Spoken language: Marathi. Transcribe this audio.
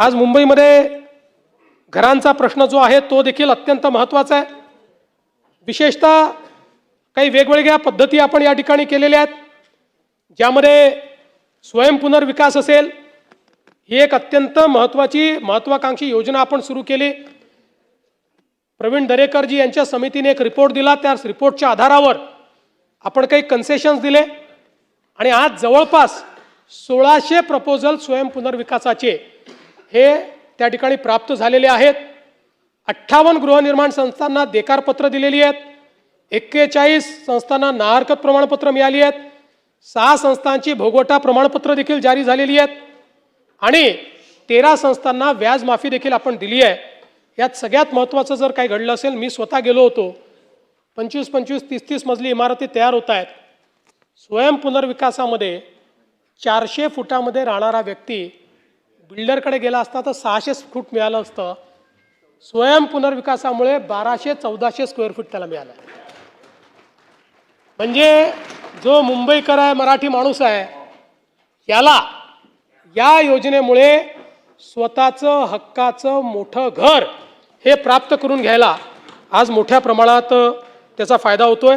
आज मुंबईमध्ये घरांचा प्रश्न जो आहे तो देखील अत्यंत महत्त्वाचा आहे। विशेषतः काही वेगवेगळ्या पद्धती आपण या ठिकाणी केलेल्या आहेत, ज्यामध्ये स्वयंपुनर्विकास असेल, ही एक अत्यंत महत्त्वाकांक्षी योजना आपण सुरू केली। प्रवीण दरेकरजी यांच्या समितीने एक रिपोर्ट दिला, त्या रिपोर्टच्या आधारावर आपण काही कन्सेशन्स दिले आणि आज जवळपास 1600 प्रपोजल स्वयंपुनर्विकासाचे हे त्या ठिकाणी प्राप्त झालेले आहेत। 58 गृहनिर्माण संस्थांना देकारपत्र दिलेली आहेत, 41 संस्थांना नाहरकत प्रमाणपत्र मिळाली आहेत, 6 संस्थांची भोगवटा प्रमाणपत्र देखील जारी झालेली आहेत आणि 13 संस्थांना व्याज माफी देखील आपण दिली आहे। यात सगळ्यात महत्त्वाचं जर काही घडलं असेल, मी स्वतः गेलो होतो, 25-25, 30-30 मजली इमारती तयार होत आहेत। स्वयंपुनर्विकासामध्ये 400 फुटामध्ये राहणारा व्यक्ती बिल्डरकडे गेला असता तर 600 फूट मिळालं असतं। स्वयंपुनर्विकासामुळे 1200-1400 स्क्वेअर फूट त्याला मिळालं। म्हणजे जो मुंबईकर आहे, मराठी माणूस आहे, याला या योजनेमुळे स्वतःचं हक्काचं मोठं घर हे प्राप्त करून घ्यायला आज मोठ्या प्रमाणात त्याचा फायदा होतोय।